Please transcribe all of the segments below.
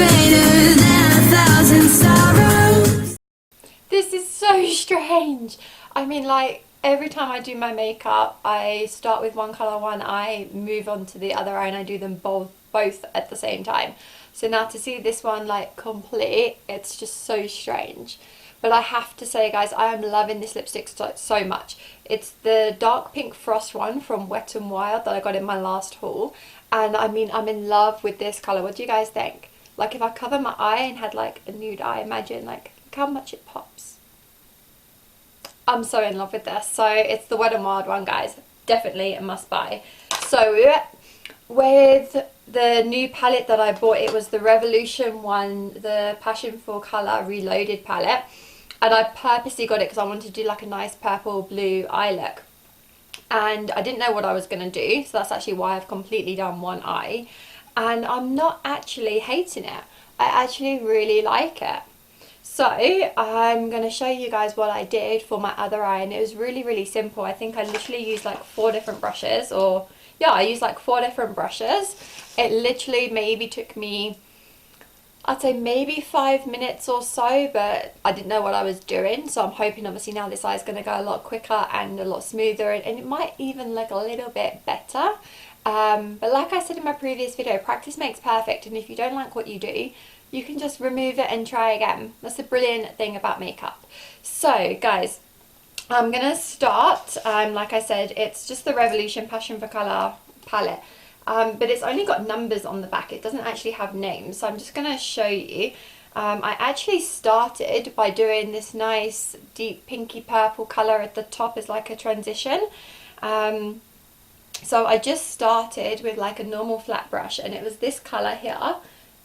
greater than 1,000 sorrows. This is so strange. I mean, like, every time I do my makeup, I start with one colour, one eye, move on to the other eye, and I do them both at the same time. So now to see this one like complete, it's just so strange. But I have to say, guys, I am loving this lipstick so much. It's the dark pink frost one from Wet n Wild that I got in my last haul. And I mean, I'm in love with this colour. What do you guys think? Like, if I cover my eye and had like a nude eye, imagine like look how much it pops. I'm so in love with this. So it's the Wet n Wild one, guys. Definitely a must buy. So with the new palette that I bought, it was the Revolution one, the Passion for Colour Reloaded palette. And I purposely got it because I wanted to do like a nice purple blue eye look. And I didn't know what I was going to do. So that's actually why I've completely done one eye. And I'm not actually hating it. I actually really like it. So I'm going to show you guys what I did for my other eye. And it was really, really simple. I think I literally used like 4 different brushes. Or yeah, I used like 4 different brushes. It literally maybe took me, I'd say maybe 5 minutes or so, but I didn't know what I was doing. So I'm hoping obviously now this eye is going to go a lot quicker and a lot smoother, and it might even look a little bit better. But like I said in my previous video, practice makes perfect, and if you don't like what you do, you can just remove it and try again. That's the brilliant thing about makeup. So guys, I'm going to start, like I said, it's just the Revolution Passion for Colour palette. But it's only got numbers on the back. It doesn't actually have names. So I'm just going to show you. I actually started by doing this nice deep pinky purple colour at the top as like a transition. So I just started with like a normal flat brush, and it was this colour here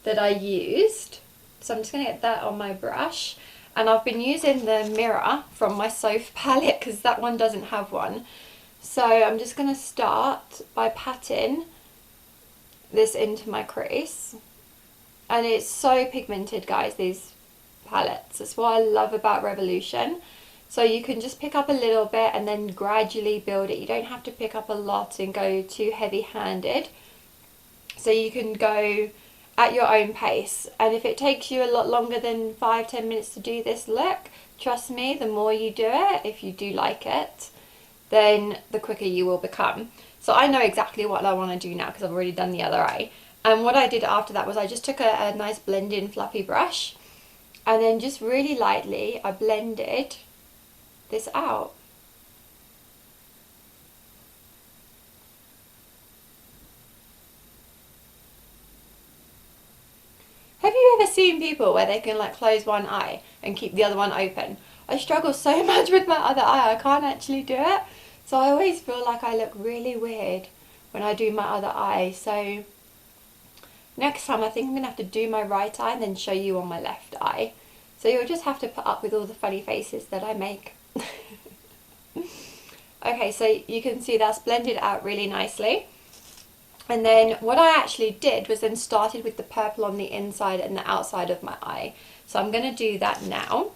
that I used. So I'm just going to get that on my brush. And I've been using the mirror from my Soph palette because that one doesn't have one. So I'm just going to start by patting this into my crease. And it's so pigmented, guys, these palettes. That's what I love about Revolution. So you can just pick up a little bit and then gradually build it. You don't have to pick up a lot and go too heavy-handed. So you can go at your own pace. And if it takes you a lot longer than 5-10 minutes to do this look, trust me, the more you do it, if you do like it, then the quicker you will become. So I know exactly what I want to do now because I've already done the other eye. And what I did after that was I just took a nice blend-in fluffy brush, and then just really lightly I blended this out. Have you ever seen people where they can like close one eye and keep the other one open? I struggle so much with my other eye, I can't actually do it. So I always feel like I look really weird when I do my other eye. So next time I think I'm going to have to do my right eye and then show you on my left eye. So you'll just have to put up with all the funny faces that I make. Okay, so you can see that's blended out really nicely. And then what I actually did was then started with the purple on the inside and the outside of my eye. So I'm going to do that now.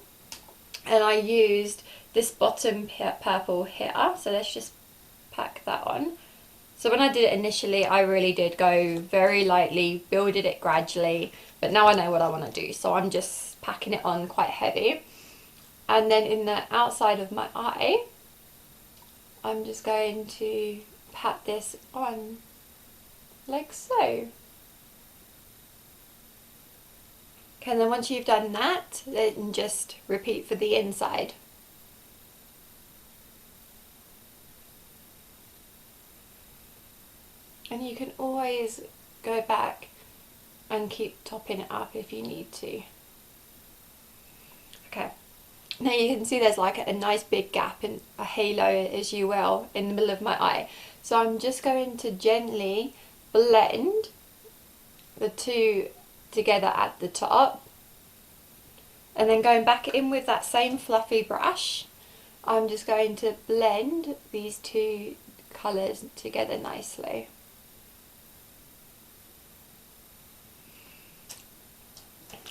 And I used this bottom purple here. So let's just pack that on. So when I did it initially, I really did go very lightly, builded it gradually. But now I know what I want to do. So I'm just packing it on quite heavy. And then in the outside of my eye, I'm just going to pat this on like so. Okay, and then once you've done that, then just repeat for the inside. And you can always go back and keep topping it up if you need to. Okay, now you can see there's like a nice big gap and a halo, as you will, in the middle of my eye. So I'm just going to gently blend the two together at the top, and then going back in with that same fluffy brush, I'm just going to blend these two colours together nicely.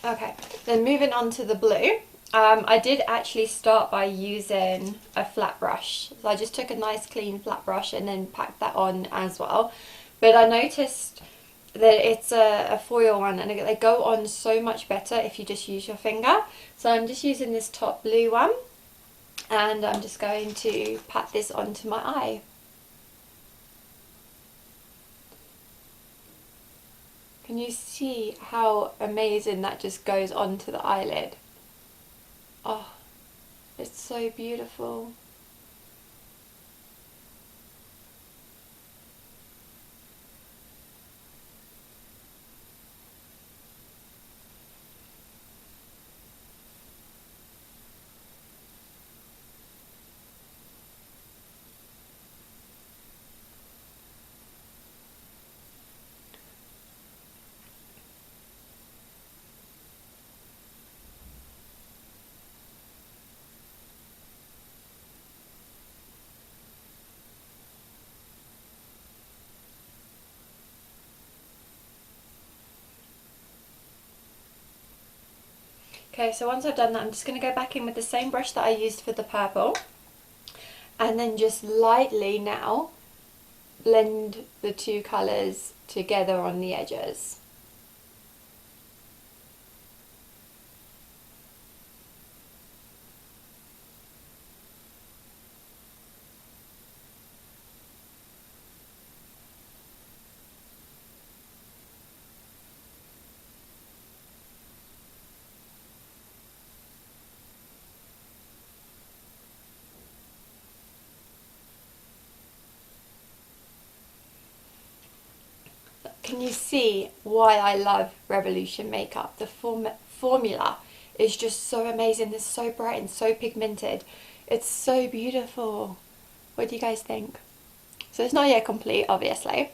Okay, then moving on to the blue. I did actually start by using a flat brush. So I just took a nice clean flat brush and then packed that on as well. But I noticed it's a foil one, and they go on so much better if you just use your finger. So I'm just using this top blue one, and I'm just going to pat this onto my eye. Can you see how amazing that just goes onto the eyelid? Oh, it's so beautiful. Okay, so once I've done that, I'm just going to go back in with the same brush that I used for the purple, and then just lightly now blend the two colours together on the edges. Can you see why I love Revolution makeup? The formula is just so amazing. It's so bright and so pigmented. It's so beautiful. What do you guys think? So it's not yet complete, obviously.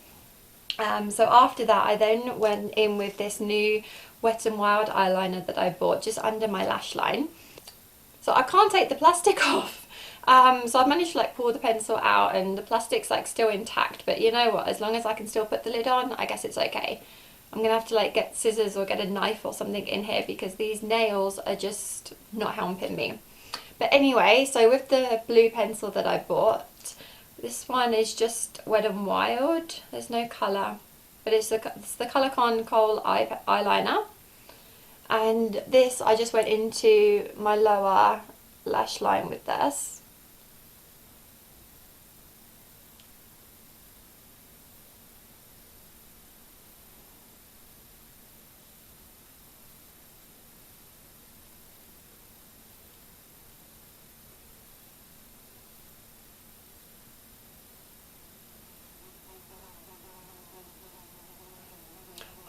So after that, I then went in with this new Wet n Wild eyeliner that I bought just under my lash line. So I can't take the plastic off. So I've managed to like pull the pencil out, and the plastic's like still intact, but you know what, as long as I can still put the lid on, I guess it's okay. I'm gonna have to like get scissors or get a knife or something in here because these nails are just not helping me. But anyway, so with the blue pencil that I bought, this one is just Wet n Wild. There's no colour, but it's the Colourcon Kohl eyeliner. And this, I just went into my lower lash line with this.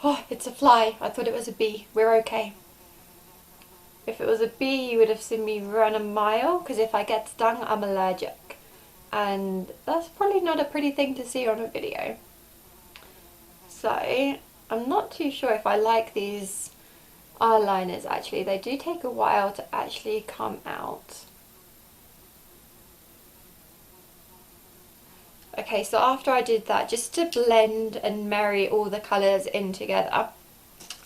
Oh, it's a fly. I thought it was a bee. We're okay. If it was a bee, you would have seen me run a mile, because if I get stung, I'm allergic. And that's probably not a pretty thing to see on a video. So, I'm not too sure if I like these eyeliners actually. They do take a while to actually come out. Okay, so after I did that, just to blend and marry all the colours in together,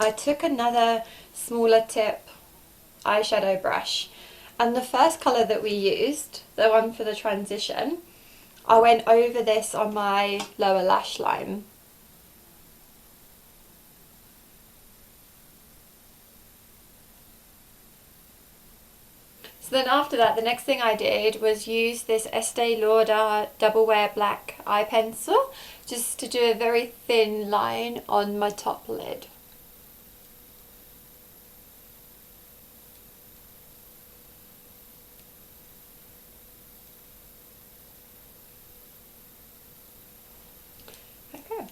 I took another smaller tip eyeshadow brush, and the first colour that we used, the one for the transition, I went over this on my lower lash line. So then after that, the next thing I did was use this Estee Lauder Double Wear Black eye pencil just to do a very thin line on my top lid. Okay.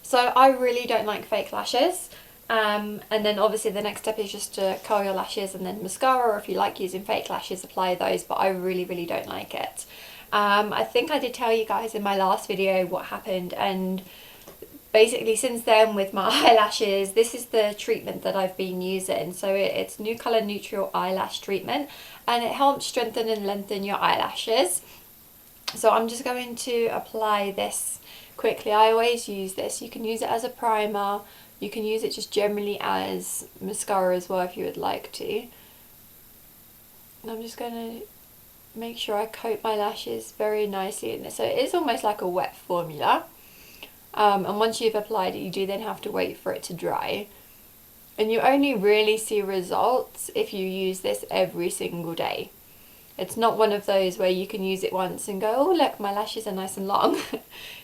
So I really don't like fake lashes. And then obviously the next step is just to curl your lashes and then mascara, or if you like using fake lashes, apply those, but I really don't like it. I think I did tell you guys in my last video what happened, and basically since then with my eyelashes, this is the treatment that I've been using. So it's New Colour Neutral Eyelash Treatment, and it helps strengthen and lengthen your eyelashes. So I'm just going to apply this quickly. I always use this. You can use it as a primer. You can use it just generally as mascara as well if you would like to. And I'm just going to make sure I coat my lashes very nicely in this. So it is almost like a wet formula. And once you've applied it, you do then have to wait for it to dry. And you only really see results if you use this every single day. It's not one of those where you can use it once and go, oh look, my lashes are nice and long.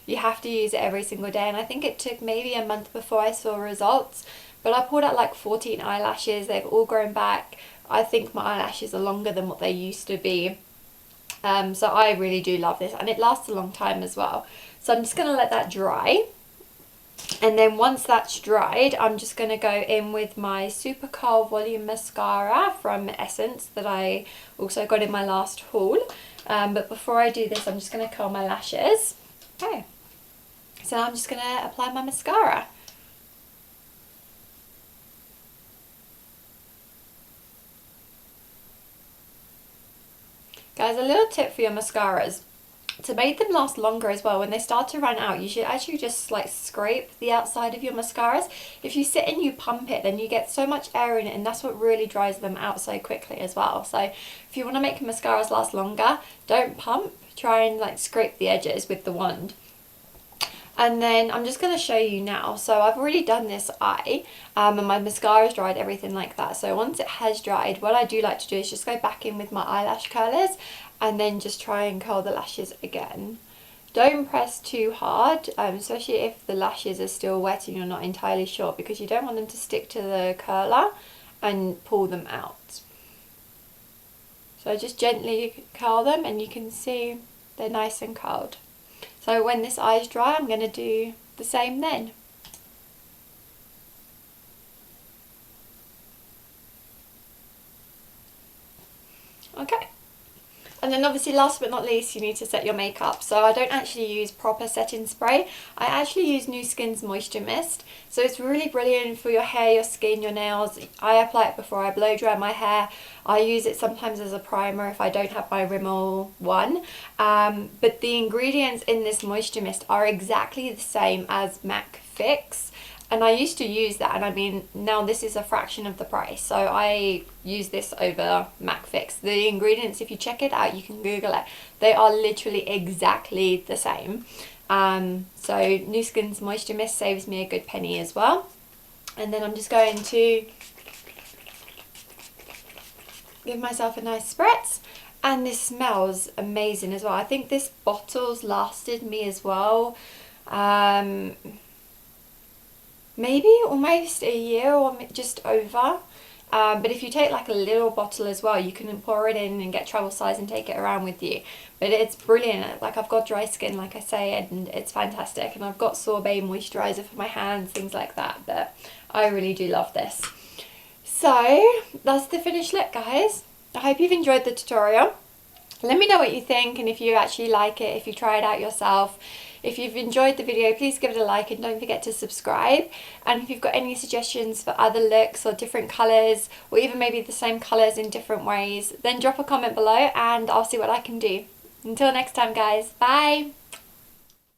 You have to use it every single day, and I think it took maybe a month before I saw results. But I pulled out like 14 eyelashes, they've all grown back. I think my eyelashes are longer than what they used to be. So I really do love this, and it lasts a long time as well. So I'm just going to let that dry. And then once that's dried, I'm just going to go in with my Super Curl Volume Mascara from Essence that I also got in my last haul. But before I do this, I'm just going to curl my lashes. Okay. So I'm just going to apply my mascara. Guys, a little tip for your mascaras. To make them last longer as well, when they start to run out, you should actually just like scrape the outside of your mascaras. If you sit and you pump it, then you get so much air in it, and that's what really dries them out so quickly as well. So if you want to make mascaras last longer, don't pump, try and like scrape the edges with the wand. And then I'm just going to show you now. So I've already done this eye, and my mascara's dried, everything like that. So once it has dried, what I do like to do is just go back in with my eyelash curlers and then just try and curl the lashes again. Don't press too hard, especially if the lashes are still wet and you're not entirely sure, because you don't want them to stick to the curler and pull them out. So just gently curl them, and you can see they're nice and curled. So when this eye is dry, I'm going to do the same then. Okay. And then obviously last but not least, you need to set your makeup. So I don't actually use proper setting spray. I actually use Nu Skin's Moisture Mist. So it's really brilliant for your hair, your skin, your nails. I apply it before I blow dry my hair. I use it sometimes as a primer if I don't have my Rimmel one. But the ingredients in this Moisture Mist are exactly the same as MAC Fix. And I used to use that, and I mean, now this is a fraction of the price. So I use this over MAC Fix. The ingredients, if you check it out, you can Google it. They are literally exactly the same. So Nu Skin's Moisture Mist saves me a good penny as well. And then I'm just going to give myself a nice spritz. And this smells amazing as well. I think this bottle's lasted me as well. Maybe almost a year or just over. But if you take like a little bottle as well, you can pour it in and get travel size and take it around with you. But it's brilliant. Like, I've got dry skin, like I say, and it's fantastic. And I've got sorbet moisturizer for my hands, things like that. But I really do love this. So that's the finished look, guys. I hope you've enjoyed the tutorial. Let me know what you think, and if you actually like it, if you try it out yourself. If you've enjoyed the video, please give it a like, and don't forget to subscribe. And if you've got any suggestions for other looks or different colours, or even maybe the same colours in different ways, then drop a comment below and I'll see what I can do. Until next time, guys. Bye!